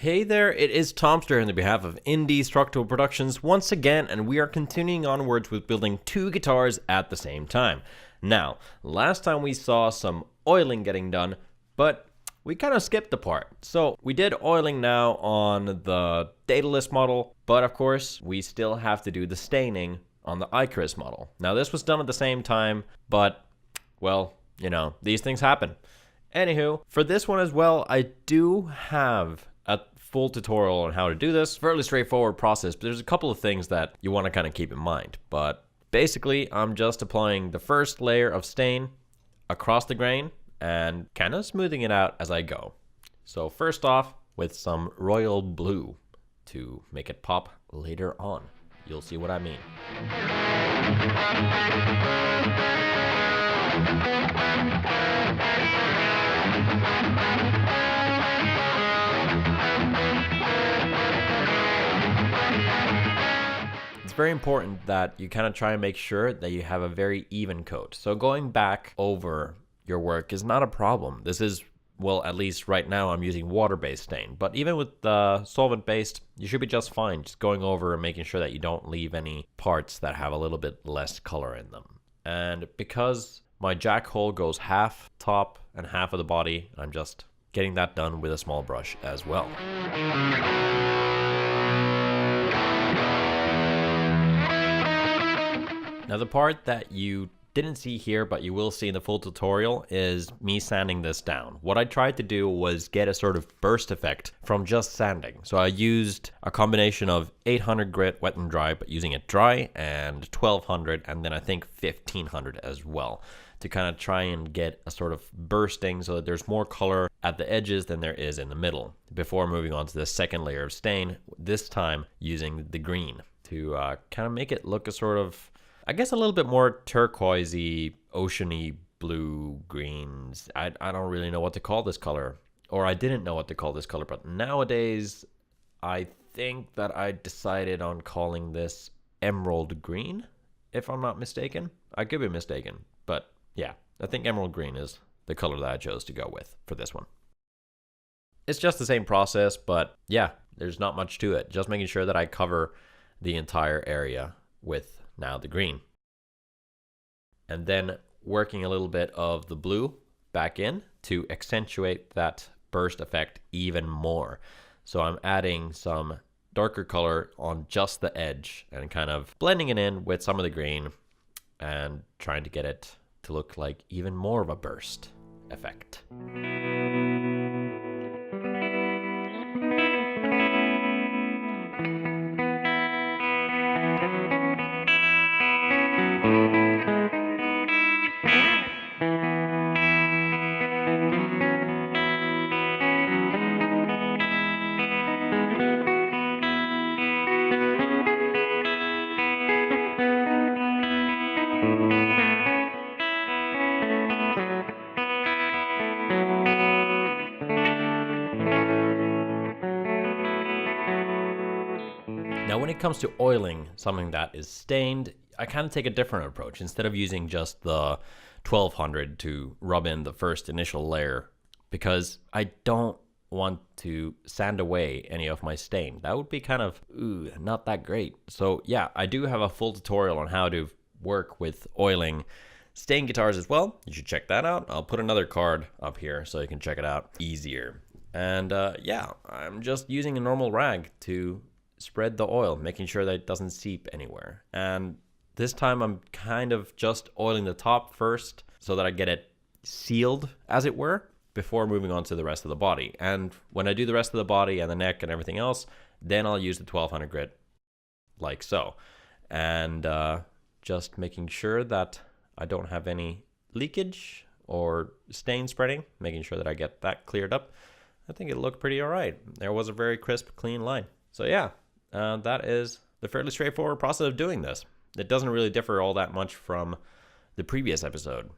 Hey there, it is Tomster on the behalf of Indestructible Productions once again, and we are continuing onwards with building two guitars at the same time. Now, last time we saw some oiling getting done, but we kind of skipped the part. So we did oiling now on the Daedalus model, but of course we still have to do the staining on the Icarus model. Now this was done at the same time, but well, you know, these things happen. Anywho, for this one as well, I do have a full tutorial on how to do this. Fairly straightforward process, but there's a couple of things that you want to kind of keep in mind. But basically, I'm just applying the first layer of stain across the grain and kind of smoothing it out as I go. So first off, with some royal blue to make it pop later on. You'll see what I mean. It's very important that you kind of try and make sure that you have a very even coat. So going back over your work is not a problem. This is, well, at least right now I'm using water-based stain, but even with solvent-based, you should be just fine. Just going over and making sure that you don't leave any parts that have a little bit less color in them. And because my jack hole goes half top and half of the body, I'm just getting that done with a small brush as well. Now the part that you didn't see here, but you will see in the full tutorial, is me sanding this down. What I tried to do was get a sort of burst effect from just sanding. So I used a combination of 800 grit wet and dry, but using it dry, and 1200, and then I think 1500 as well, to kind of try and get a sort of bursting so that there's more color at the edges than there is in the middle, before moving on to the second layer of stain, this time using the green to kind of make it look a sort of, I guess, a little bit more turquoisey, oceany blue greens. I don't really know what to call this color, or I didn't know what to call this color, but nowadays I think that I decided on calling this emerald green, if I'm not mistaken. I could be mistaken, but yeah, I think emerald green is the color that I chose to go with for this one. It's just the same process, but yeah, there's not much to it. Just making sure that I cover the entire area with now the green. And then working a little bit of the blue back in to accentuate that burst effect even more. So I'm adding some darker color on just the edge and kind of blending it in with some of the green and trying to get it to look like even more of a burst effect. Now, when it comes to oiling something that is stained, I kind of take a different approach. Instead of using just the 1200 to rub in the first initial layer, because I don't want to sand away any of my stain. That would be kind of, not that great. So yeah, I do have a full tutorial on how to work with oiling stained guitars as well. You should check that out. I'll put another card up here so you can check it out easier. And yeah, I'm just using a normal rag to spread the oil, making sure that it doesn't seep anywhere. And this time I'm kind of just oiling the top first so that I get it sealed, as it were, before moving on to the rest of the body. And when I do the rest of the body and the neck and everything else, then I'll use the 1200 grit like so. And just making sure that I don't have any leakage or stain spreading, making sure that I get that cleared up. I think it looked pretty all right. There was a very crisp, clean line. So yeah, that is the fairly straightforward process of doing this. It doesn't really differ all that much from the previous episode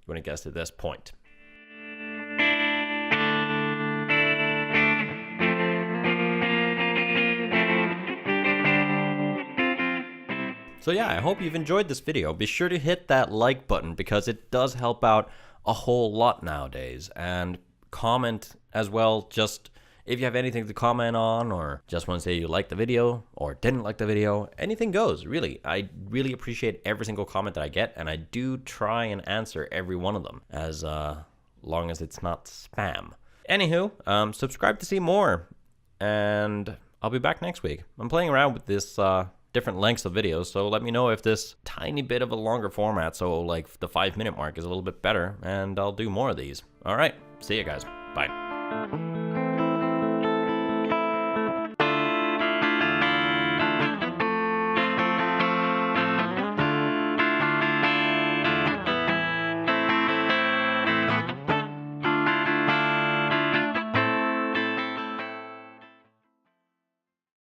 when it gets to this point. So yeah, I hope you've enjoyed this video. Be sure to hit that like button because it does help out a whole lot nowadays. And comment as well, just If you have anything to comment on, or just want to say you liked the video or didn't like the video, anything goes, really. I really appreciate every single comment that I get, and I do try and answer every one of them, as long as it's not spam. Anywho, subscribe to see more, and I'll be back next week. I'm playing around with this different lengths of videos, so let me know if this tiny bit of a longer format, so like the 5-minute mark, is a little bit better, and I'll do more of these. All right, see you guys. Bye.